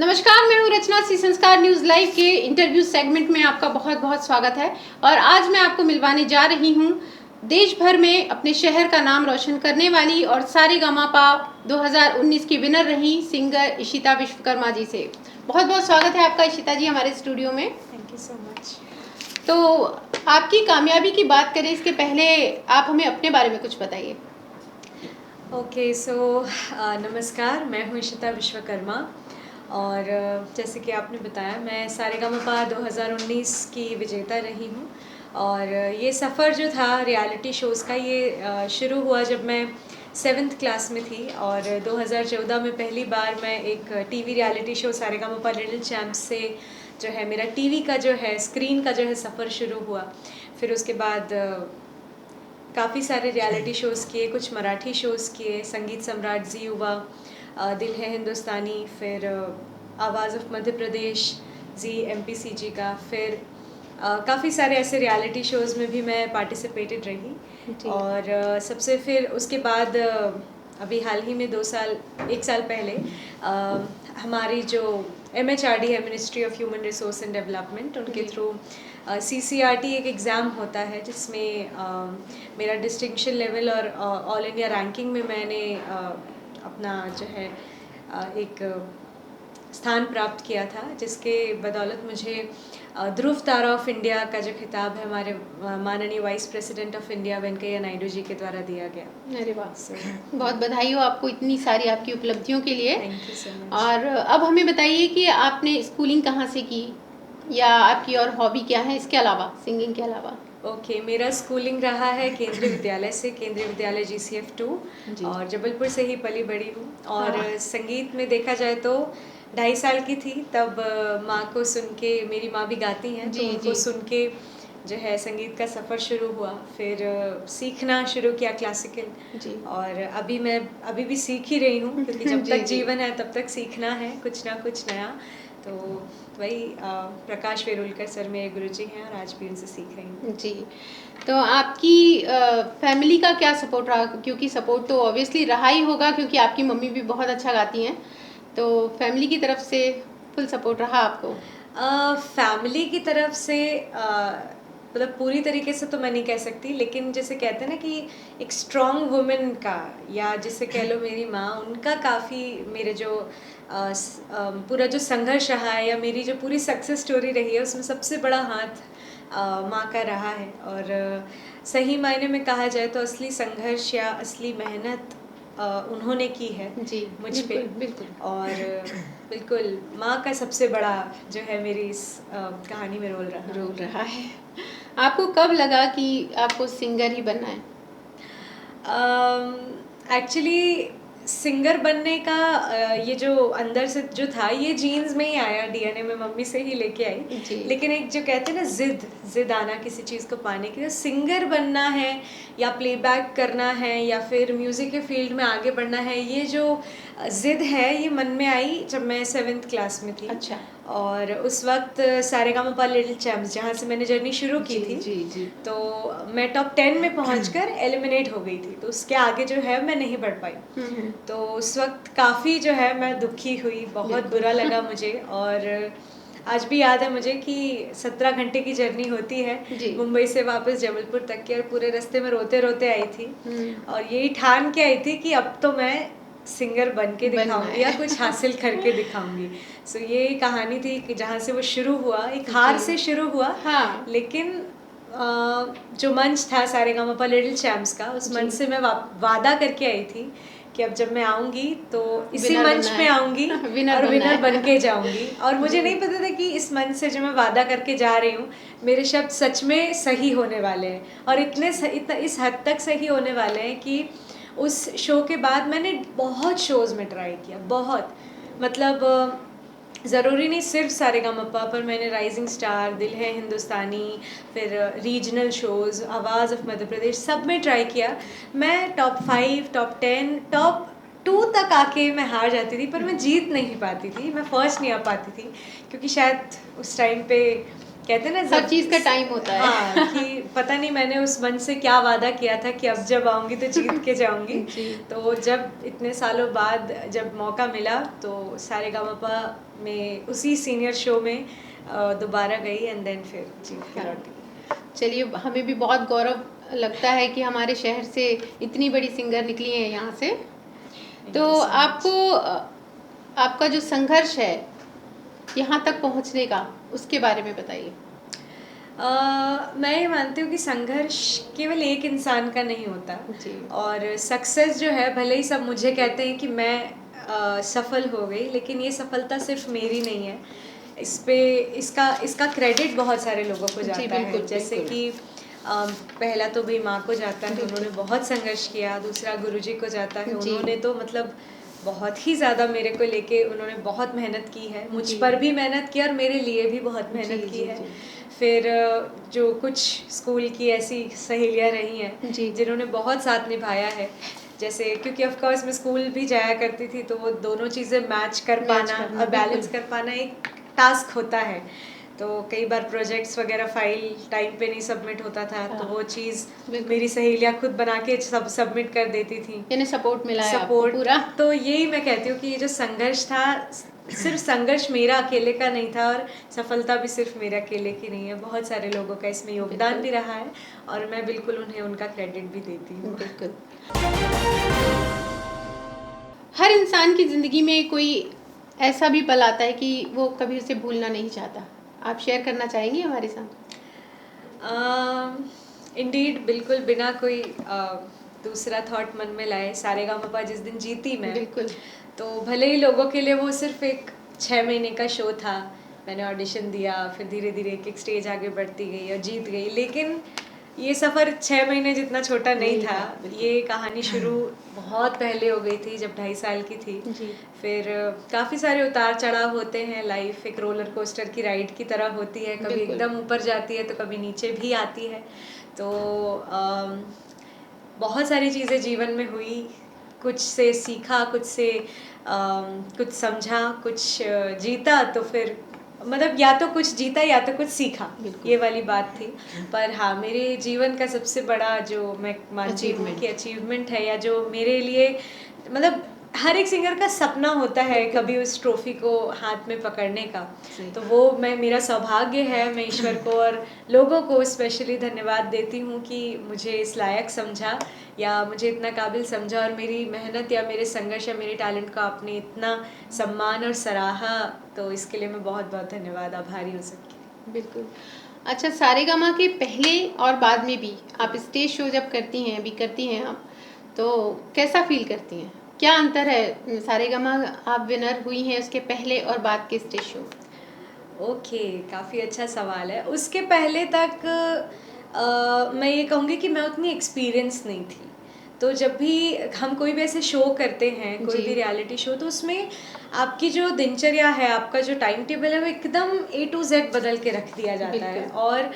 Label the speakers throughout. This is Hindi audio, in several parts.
Speaker 1: नमस्कार, मैं हूँ रचना। सी संस्कार न्यूज लाइव के इंटरव्यू सेगमेंट में आपका बहुत बहुत स्वागत है। और आज मैं आपको मिलवाने जा रही हूँ देश भर में अपने शहर का नाम रोशन करने वाली और सारेगामापा 2019 की विनर रही सिंगर इशिता विश्वकर्मा जी से। बहुत बहुत स्वागत है आपका इशिता जी हमारे स्टूडियो में।
Speaker 2: Thank you so much.
Speaker 1: तो आपकी कामयाबी की बात करें इसके पहले आप हमें अपने बारे में कुछ बताइए।
Speaker 2: ओके सो नमस्कार, मैं हूँ इशिता विश्वकर्मा और जैसे कि आपने बताया मैं सारेगामापा 2019 की विजेता रही हूँ। और ये सफ़र जो था रियलिटी शोज़ का ये शुरू हुआ जब मैं 7th क्लास में थी और 2014 में पहली बार मैं एक TV reality show Sa Re Ga Ma Pa little champs से जो है मेरा टीवी का जो है स्क्रीन का जो है सफ़र शुरू हुआ। फिर उसके बाद काफ़ी सारे रियलिटी शोज़ किए, कुछ मराठी शोज़ किए, संगीत सम्राट जी युवा, दिल है हिंदुस्तानी, फिर आवाज़ of Madhya Pradesh ji MPCG का, फिर काफ़ी सारे ऐसे रियलिटी शोज़ में भी मैं पार्टिसिपेटेड रही। और सबसे फिर उसके बाद अभी हाल ही में 1 साल पहले हमारी जो MHRD है, ministry of human resource and development, उनके थ्रू CCRT एक एग्ज़ाम होता है जिसमें मेरा डिस्टिंक्शन लेवल और ऑल इंडिया रैंकिंग में मैंने अपना जो है एक स्थान प्राप्त किया था, जिसके बदौलत मुझे ध्रुव तारा ऑफ इंडिया का जो खिताब है हमारे माननीय vice president of India Venkaiah Naidu ji के द्वारा दिया गया।
Speaker 1: अरे वाह, बहुत बधाई हो आपको इतनी सारी आपकी उपलब्धियों के लिए।
Speaker 2: Thank you so much.
Speaker 1: और अब हमें बताइए कि आपने स्कूलिंग कहाँ से की या आपकी और हॉबी क्या है इसके अलावा, सिंगिंग के अलावा?
Speaker 2: ओके, मेरा स्कूलिंग रहा है केंद्रीय विद्यालय से, केंद्रीय विद्यालय GCF 2 और जबलपुर से ही पली बड़ी हूँ। और संगीत में देखा जाए तो 2.5 साल की थी तब माँ को सुन के, मेरी माँ भी गाती हैं, तो उनको सुन के जो है संगीत का सफ़र शुरू हुआ। फिर सीखना शुरू किया क्लासिकल, और अभी भी सीख ही रही हूँ क्योंकि जब तक जीवन है तब तक सीखना है कुछ ना कुछ नया। तो वही प्रकाश वेरुलकर सर मेरे गुरुजी हैं और आज भी उनसे सीख रही हूँ।
Speaker 1: जी, तो आपकी फैमिली का क्या सपोर्ट रहा? क्योंकि सपोर्ट तो ऑब्वियसली रहा ही होगा क्योंकि आपकी मम्मी भी बहुत अच्छा गाती हैं, तो फैमिली की तरफ से फुल सपोर्ट रहा आपको?
Speaker 2: फैमिली की तरफ से मतलब पूरी तरीके से तो मैं नहीं कह सकती, लेकिन जैसे कहते हैं ना कि एक स्ट्रॉन्ग वुमेन का, या जिसे कह लो मेरी माँ, उनका काफ़ी मेरे जो पूरा जो संघर्ष रहा है या मेरी जो पूरी सक्सेस स्टोरी रही है उसमें सबसे बड़ा हाथ माँ का रहा है। और सही मायने में कहा जाए तो असली संघर्ष या असली मेहनत उन्होंने की है
Speaker 1: जी,
Speaker 2: मुझ पे।
Speaker 1: बिल्कुल।
Speaker 2: और बिल्कुल माँ का सबसे बड़ा जो है मेरी इस कहानी में रोल रहा
Speaker 1: है। आपको कब लगा कि आपको सिंगर ही बनना है?
Speaker 2: एक्चुअली सिंगर बनने का ये जो अंदर से जो था ये जीन्स में ही आया, DNA में मम्मी से ही लेके आई। लेकिन एक जो कहते हैं ना जिद आना किसी चीज़ को पाने के लिए, सिंगर बनना है या प्लेबैक करना है या फिर म्यूज़िक के फील्ड में आगे बढ़ना है, ये जो जिद है ये मन में आई जब मैं 7th क्लास में थी।
Speaker 1: अच्छा।
Speaker 2: और उस वक्त सारेगामापा लिटिल चैम्प्स जहाँ से मैंने जर्नी शुरू की थी, तो मैं टॉप 10 में पहुंचकर एलिमिनेट हो गई थी, तो उसके आगे जो है मैं नहीं बढ़ पाई। तो उस वक्त काफ़ी जो है मैं दुखी हुई, बहुत बुरा लगा मुझे। और आज भी याद है मुझे कि 17 घंटे की जर्नी होती है मुंबई से वापस जबलपुर तक की, और पूरे रास्ते में रोते रोते आई थी और यही ठान के आई थी कि अब तो मैं सिंगर बन के दिखाऊंगी या कुछ हासिल करके दिखाऊंगी। सो ये कहानी थी कि जहाँ से वो शुरू हुआ, एक हार से शुरू हुआ। हाँ। लेकिन जो मंच था सारेगामापा लिटिल चैम्प्स का, उस मंच से मैं वादा करके आई थी कि अब जब मैं आऊँगी तो इसी मंच पे आऊँगी और विनर बन के जाऊँगी। और मुझे नहीं पता था कि इस मंच से जो मैं वादा करके जा रही हूँ मेरे शब्द सच में सही होने वाले हैं, और इस हद तक सही होने वाले हैं कि उस शो के बाद मैंने बहुत शोज़ में ट्राई किया, बहुत, मतलब ज़रूरी नहीं सिर्फ सारेगामापा पर, मैंने राइजिंग स्टार, दिल है हिंदुस्तानी, फिर रीजनल शोज़, आवाज़ ऑफ मध्य प्रदेश, सब में ट्राई किया। मैं टॉप 5, टॉप 10, टॉप 2 तक आके मैं हार जाती थी, पर मैं जीत नहीं पाती थी, मैं फर्स्ट नहीं आ पाती थी, क्योंकि शायद उस टाइम पे कहते हैं ना
Speaker 1: हर चीज़ का टाइम होता है।
Speaker 2: हाँ, कि पता नहीं मैंने उस मंच से क्या वादा किया था कि अब जब आऊँगी तो जीत के जाऊँगी। तो जब इतने सालों बाद जब मौका मिला तो सारेगामापा में उसी सीनियर शो में दोबारा गई एंड देन फिर जीत के लौटी।
Speaker 1: चलिए, हमें भी बहुत गौरव लगता है कि हमारे शहर से इतनी बड़ी सिंगर निकली हैं यहाँ से। तो आपको आपका जो संघर्ष है यहाँ तक पहुँचने का, उसके बारे में बताइए।
Speaker 2: मैं ये मानती हूँ कि संघर्ष केवल एक इंसान का नहीं होता
Speaker 1: जी।
Speaker 2: और सक्सेस जो है, भले ही सब मुझे कहते हैं कि मैं सफल हो गई, लेकिन ये सफलता सिर्फ मेरी नहीं है। इस पे इसका क्रेडिट बहुत सारे लोगों को जाता है। जैसे कि पहला तो भाई माँ को जाता है, उन्होंने बहुत संघर्ष किया। दूसरा गुरुजी को जाता है, उन्होंने तो मतलब बहुत ही ज़्यादा मेरे को लेके उन्होंने बहुत मेहनत की है, मुझ पर भी मेहनत की और मेरे लिए भी बहुत मेहनत की है। फिर जो कुछ स्कूल की ऐसी सहेलियाँ रही हैं जिन्होंने बहुत साथ निभाया है, जैसे क्योंकि ऑफ कोर्स मैं स्कूल भी जाया करती थी, तो वो दोनों चीज़ें मैच कर पाना और बैलेंस कर पाना एक टास्क होता है। तो कई बार प्रोजेक्ट्स वगैरह फाइल टाइम पे नहीं सबमिट होता था, तो वो चीज़ मेरी सहेलियाँ खुद बना के सब सबमिट कर देती थी।
Speaker 1: यानी सपोर्ट मिला है
Speaker 2: सपोर्ट
Speaker 1: आपको पूरा।
Speaker 2: तो यही मैं कहती हूँ कि ये जो संघर्ष था, सिर्फ संघर्ष मेरा अकेले का नहीं था और सफलता भी सिर्फ मेरे अकेले की नहीं है, बहुत सारे लोगों का इसमें योगदान भी रहा है और मैं बिल्कुल उन्हें उनका क्रेडिट भी देती हूँ।
Speaker 1: बिल्कुल। हर इंसान की ज़िंदगी में कोई ऐसा भी पल आता है कि वो कभी उसे भूलना नहीं चाहता। आप शेयर करना चाहेंगी हमारे साथ?
Speaker 2: इंडीड, बिल्कुल बिना कोई दूसरा थॉट मन में लाए, सारेगामापा जिस दिन जीती मैं,
Speaker 1: बिल्कुल,
Speaker 2: तो भले ही लोगों के लिए वो सिर्फ एक 6 महीने का शो था, मैंने ऑडिशन दिया, फिर धीरे धीरे एक स्टेज आगे बढ़ती गई और जीत गई, लेकिन ये सफ़र 6 महीने जितना छोटा नहीं था। ये कहानी शुरू बहुत पहले हो गई थी, जब 2.5 साल की थी। फिर काफ़ी सारे उतार चढ़ाव होते हैं। लाइफ एक रोलर कोस्टर की राइड की तरह होती है, कभी एकदम ऊपर जाती है तो कभी नीचे भी आती है। तो बहुत सारी चीज़ें जीवन में हुई, कुछ से सीखा, कुछ समझा, कुछ जीता, तो फिर मतलब या तो कुछ जीता या तो कुछ सीखा, ये वाली बात थी। पर हाँ, मेरे जीवन का सबसे बड़ा जो मैं मानती हूँ कि अचीवमेंट है, या जो मेरे लिए मतलब हर एक सिंगर का सपना होता है कभी उस ट्रॉफी को हाथ में पकड़ने का, तो वो मेरा सौभाग्य है। मैं ईश्वर को और लोगों को स्पेशली धन्यवाद देती हूँ कि मुझे इस लायक समझा या मुझे इतना काबिल समझा और मेरी मेहनत या मेरे संघर्ष या मेरे टैलेंट का आपने इतना सम्मान और सराहा, तो इसके लिए मैं बहुत बहुत धन्यवाद, आभारी हूँ सबकी।
Speaker 1: बिल्कुल। अच्छा, सारेगामा के पहले और बाद में भी आप स्टेज शो जब करती हैं, अभी करती हैं आप, तो कैसा फील करती हैं? क्या अंतर है सारेगामा आप विनर हुई हैं उसके पहले और बाद के स्टेज शो?
Speaker 2: ओके, काफ़ी अच्छा सवाल है। उसके पहले तक मैं ये कहूँगी कि मैं उतनी एक्सपीरियंस नहीं थी, तो जब भी हम कोई भी ऐसे शो करते हैं, कोई भी रियलिटी शो, तो उसमें आपकी जो दिनचर्या है, आपका जो टाइम टेबल है, वो एकदम A to Z बदल के रख दिया जाता है। और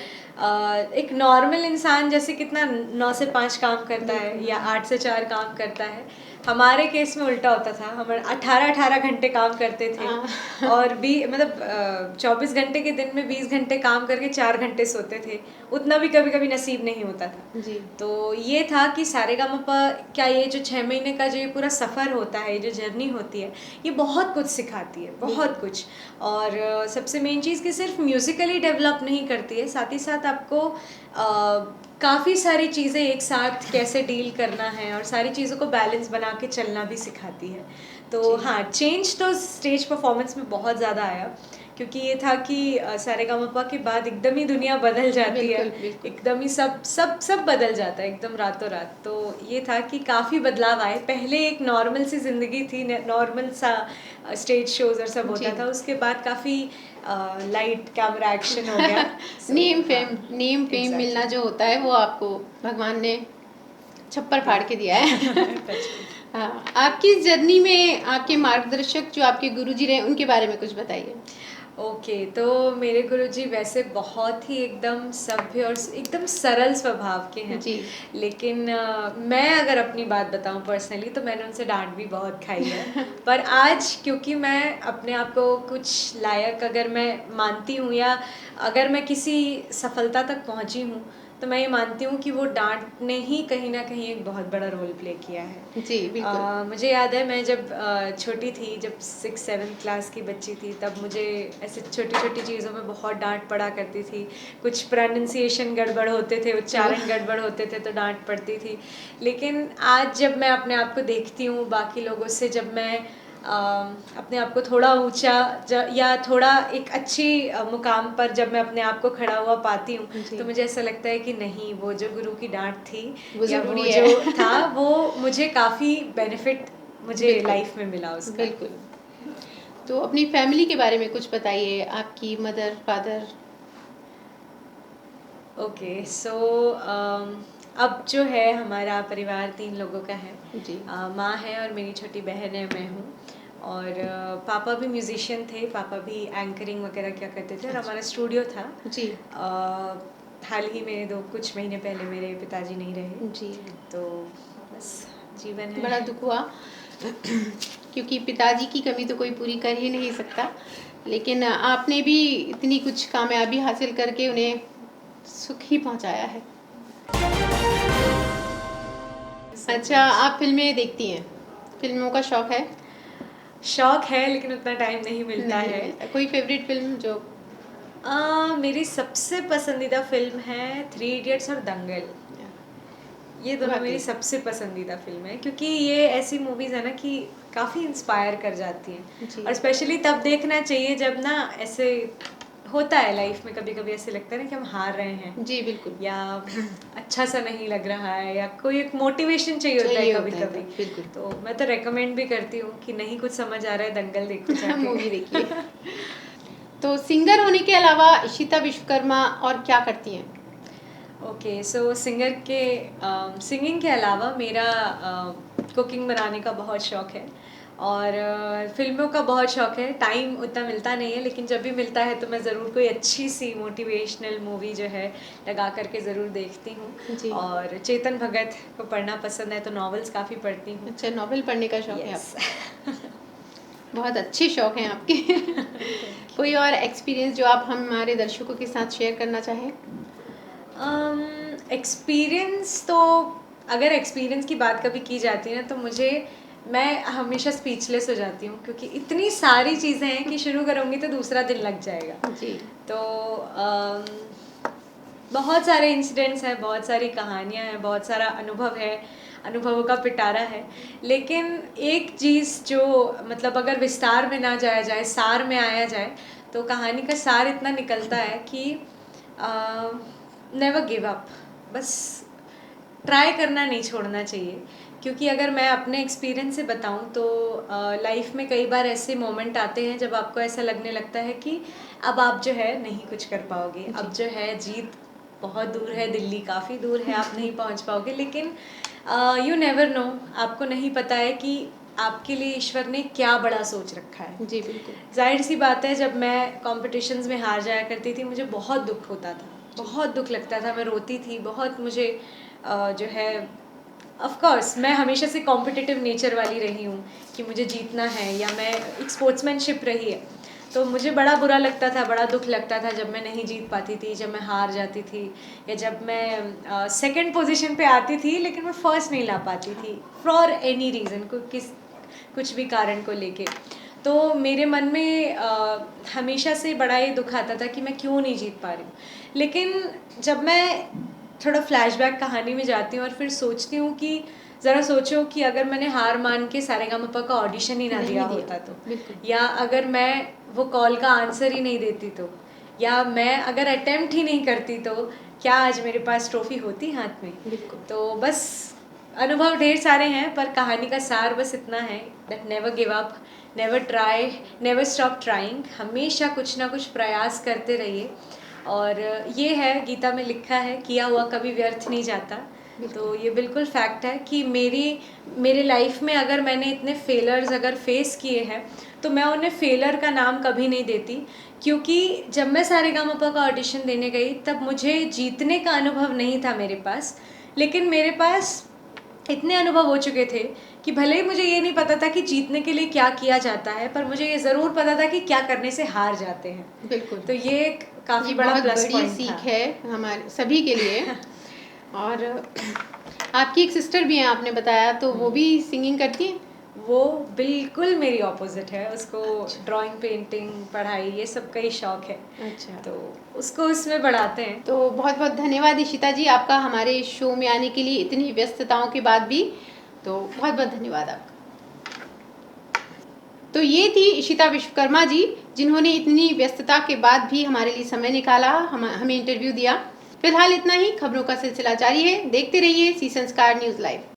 Speaker 2: एक नॉर्मल इंसान जैसे कितना 9 से 5 काम करता है या 8 से 4 काम करता है, हमारे केस में उल्टा होता था। हम 18 घंटे काम करते थे और भी मतलब 24 घंटे के दिन में 20 घंटे काम करके 4 घंटे सोते थे, उतना भी कभी कभी नसीब नहीं होता था जी। तो ये था कि सारेगामापा क्या, ये जो 6 महीने का जो ये पूरा सफ़र होता है, ये जो जर्नी होती है, ये बहुत कुछ सिखाती है, बहुत कुछ। और सबसे मेन चीज़ कि सिर्फ म्यूज़िकली डेवलप नहीं करती है, साथ ही साथ आपको काफ़ी सारी चीज़ें एक साथ कैसे डील करना है और सारी चीज़ों को बैलेंस बना के चलना भी सिखाती है। तो हाँ, चेंज तो स्टेज परफॉर्मेंस में बहुत ज़्यादा आया, क्योंकि ये था कि सारेगामापा के बाद एकदम ही दुनिया बदल जाती है, एकदम ही सब बदल जाता है एकदम रातों रात। तो ये था कि काफ़ी बदलाव आए। पहले एक नॉर्मल सी ज़िंदगी थी, नॉर्मल सा स्टेज शोज और सब होता था, उसके बाद काफ़ी लाइट कैमरा एक्शन हो गया।
Speaker 1: नेम फेम मिलना जो होता है, वो आपको भगवान ने छप्पर फाड़ के दिया है। हाँ, आपकी इस जर्नी में आपके मार्गदर्शक जो आपके गुरुजी रहे उनके बारे में कुछ बताइए।
Speaker 2: ओके, तो मेरे गुरुजी वैसे बहुत ही एकदम सभ्य और एकदम सरल स्वभाव के हैं।
Speaker 1: जी।
Speaker 2: लेकिन मैं अगर अपनी बात बताऊं पर्सनली, तो मैंने उनसे डांट भी बहुत खाई है। पर आज क्योंकि मैं अपने आप को कुछ लायक अगर मैं मानती हूँ, या अगर मैं किसी सफलता तक पहुँची हूँ, तो मैं ये मानती हूँ कि वो डांट ने ही कहीं ना कहीं एक बहुत बड़ा रोल प्ले किया है।
Speaker 1: जी, बिल्कुल।
Speaker 2: मुझे याद है, मैं जब छोटी थी, जब 6-7 क्लास की बच्ची थी, तब मुझे ऐसे छोटी छोटी चीज़ों में बहुत डांट पड़ा करती थी। कुछ प्रोनाउंसिएशन गड़बड़ होते थे, उच्चारण गड़बड़ होते थे, तो डांट पड़ती थी। लेकिन आज जब मैं अपने आप को देखती हूँ बाकी लोगों से, जब मैं अपने आप को थोड़ा ऊंचा या थोड़ा एक अच्छी मुकाम पर जब मैं अपने आप को खड़ा हुआ पाती हूँ,
Speaker 1: जी।
Speaker 2: तो मुझे ऐसा लगता है कि नहीं, वो जो गुरु की डांट थी
Speaker 1: वो
Speaker 2: या वो
Speaker 1: ज़रूरी
Speaker 2: जो
Speaker 1: है।
Speaker 2: था, वो मुझे काफ़ी बेनिफिट मुझे
Speaker 1: बिल्कुल,
Speaker 2: लाइफ में मिला उसका।
Speaker 1: बिल्कुल। तो अपनी फैमिली के बारे में कुछ बताइए, आपकी मदर, फादर?
Speaker 2: ओके, सो अब जो है हमारा परिवार 3 लोगों का है।
Speaker 1: जी।
Speaker 2: माँ है और मेरी छोटी बहन है, मैं हूँ। और पापा भी म्यूजिशियन थे, पापा भी एंकरिंग वगैरह क्या करते थे, और हमारा स्टूडियो था।
Speaker 1: जी।
Speaker 2: हाल ही में कुछ महीने पहले मेरे पिताजी नहीं रहे,
Speaker 1: जी।
Speaker 2: तो बस जीवन है।
Speaker 1: बड़ा दुख हुआ क्योंकि पिताजी की कमी तो कोई पूरी कर ही नहीं सकता, लेकिन आपने भी इतनी कुछ कामयाबी हासिल करके उन्हें सुख ही पहुंचाया है। अच्छा, आप फिल्में देखती हैं? फिल्मों का शौक है?
Speaker 2: शौक है, लेकिन उतना टाइम नहीं मिलता
Speaker 1: नहीं
Speaker 2: है।
Speaker 1: मिलता। कोई फेवरेट फिल्म जो?
Speaker 2: मेरी सबसे पसंदीदा फिल्म है 3 इडियट्स और दंगल। ये दोनों मेरी
Speaker 1: वाकई।
Speaker 2: सबसे पसंदीदा फिल्म है, क्योंकि ये ऐसी मूवीज़ है ना कि काफ़ी इंस्पायर कर जाती हैं।
Speaker 1: जी।
Speaker 2: और स्पेशली तब देखना चाहिए जब ना ऐसे होता है लाइफ में, कभी कभी ऐसे लगता है ना कि हम हार रहे हैं,
Speaker 1: जी, बिल्कुल।
Speaker 2: या अच्छा सा नहीं लग रहा है, या कोई एक मोटिवेशन चाहिए होता है
Speaker 1: चाहिए
Speaker 2: कभी
Speaker 1: होता है
Speaker 2: कभी।
Speaker 1: तब, बिल्कुल।
Speaker 2: तो मैं तो रेकमेंड भी करती हूँ कि नहीं कुछ समझ आ रहा है, दंगल देखो जाके।
Speaker 1: मूवी देखिए। तो सिंगर होने के अलावा इशिता विश्वकर्मा और क्या करती हैं?
Speaker 2: ओके, सो सिंगिंग के अलावा मेरा कुकिंग बनाने का बहुत शौक है, और फिल्मों का बहुत शौक है। टाइम उतना मिलता नहीं है, लेकिन जब भी मिलता है तो मैं ज़रूर कोई अच्छी सी मोटिवेशनल मूवी जो है लगा करके ज़रूर देखती हूँ।
Speaker 1: जी।
Speaker 2: और चेतन भगत को पढ़ना पसंद है, तो नॉवेल्स काफ़ी पढ़ती हूँ।
Speaker 1: अच्छा, नॉवेल पढ़ने का शौक है
Speaker 2: यस।
Speaker 1: आपको? बहुत अच्छे शौक हैं आपके। कोई और एक्सपीरियंस जो आप हमारे दर्शकों के साथ शेयर करना चाहें?
Speaker 2: एक्सपीरियंस तो, अगर एक्सपीरियंस की बात कभी की जाती है ना, तो मैं हमेशा स्पीचलेस हो जाती हूँ, क्योंकि इतनी सारी चीज़ें हैं कि शुरू करूँगी तो दूसरा दिन लग जाएगा।
Speaker 1: जी।
Speaker 2: तो बहुत सारे इंसिडेंट्स हैं, बहुत सारी कहानियाँ हैं, बहुत सारा अनुभव है, अनुभवों का पिटारा है। लेकिन एक चीज़ जो, मतलब अगर विस्तार में ना जाया जाए, सार में आया जाए, तो कहानी का सार इतना निकलता है कि नेवर गिव अप। बस ट्राई करना नहीं छोड़ना चाहिए, क्योंकि अगर मैं अपने एक्सपीरियंस से बताऊं तो लाइफ में कई बार ऐसे मोमेंट आते हैं जब आपको ऐसा लगने लगता है कि अब आप जो है नहीं कुछ कर पाओगे, अब जो है जीत बहुत दूर है, दिल्ली काफ़ी दूर है, आप नहीं पहुंच पाओगे। लेकिन यू नेवर नो, आपको नहीं पता है कि आपके लिए ईश्वर ने क्या बड़ा सोच रखा है।
Speaker 1: जी, बिल्कुल।
Speaker 2: जाहिर सी बात है, जब मैं कॉम्पिटिशन्स में हार जाया करती थी, मुझे बहुत दुख होता था, बहुत दुख लगता था, मैं रोती थी बहुत। मुझे जो है, ऑफ कोर्स मैं हमेशा से कॉम्पिटिटिव नेचर वाली रही हूँ कि मुझे जीतना है, या मैं एक स्पोर्ट्समैनशिप रही है, तो मुझे बड़ा बुरा लगता था, बड़ा दुख लगता था जब मैं नहीं जीत पाती थी, जब मैं हार जाती थी, या जब मैं सेकंड पोजीशन पे आती थी लेकिन मैं फर्स्ट नहीं ला पाती थी, फॉर एनी रीज़न, कुछ भी कारण को लेके। तो मेरे मन में हमेशा से बड़ा ये दुख आता था कि मैं क्यों नहीं जीत पा रही हूँ। लेकिन जब मैं थोड़ा फ्लैशबैक कहानी में जाती हूँ और फिर सोचती हूँ कि ज़रा सोचो कि अगर मैंने हार मान के सारेगामापा का ऑडिशन ही ना दिया होता तो, या अगर मैं वो कॉल का आंसर ही नहीं देती तो, या मैं अगर अटेम्प्ट ही नहीं करती, तो क्या आज मेरे पास ट्रॉफी होती हाथ में।
Speaker 1: बिल्कुल।
Speaker 2: तो बस अनुभव ढेर सारे हैं, पर कहानी का सार बस इतना है that never give up, never try, never stop trying. हमेशा कुछ ना कुछ प्रयास करते रहिए। और ये है, गीता में लिखा है, किया हुआ कभी व्यर्थ नहीं जाता। तो ये बिल्कुल फैक्ट है कि मेरे लाइफ में अगर मैंने इतने फेलर्स अगर फेस किए हैं तो मैं उन्हें फेलर का नाम कभी नहीं देती, क्योंकि जब मैं सारेगामापा का ऑडिशन देने गई तब मुझे जीतने का अनुभव नहीं था मेरे पास, लेकिन मेरे पास इतने अनुभव हो चुके थे कि भले ही मुझे ये नहीं पता था कि जीतने के लिए क्या किया जाता है, पर मुझे ये ज़रूर पता था कि क्या करने से हार जाते हैं।
Speaker 1: बिल्कुल,
Speaker 2: तो ये एक काफ़ी
Speaker 1: ये
Speaker 2: बड़ा
Speaker 1: बहुत
Speaker 2: प्लस
Speaker 1: बड़ी
Speaker 2: पॉइंट
Speaker 1: सीख
Speaker 2: था।
Speaker 1: है हमारे सभी के लिए। और आपकी एक सिस्टर भी है आपने बताया, तो वो भी सिंगिंग करती है?
Speaker 2: वो बिल्कुल मेरी ऑपोजिट है, उसको
Speaker 1: अच्छा।
Speaker 2: ड्राइंग, पेंटिंग, पढ़ाई ये सब का ही शौक है,
Speaker 1: अच्छा,
Speaker 2: तो उसको उसमें बढ़ाते हैं।
Speaker 1: तो बहुत बहुत धन्यवाद इशिता जी आपका हमारे शो में आने के लिए, इतनी व्यस्तताओं के बाद भी। तो बहुत बहुत धन्यवाद आपका। तो ये थी इशिता विश्वकर्मा जी, जिन्होंने इतनी व्यस्तता के बाद भी हमारे लिए समय निकाला, हमें इंटरव्यू दिया। फिलहाल इतना ही, खबरों का सिलसिला जारी है। देखते रहिए सी संस्कार न्यूज़ लाइव।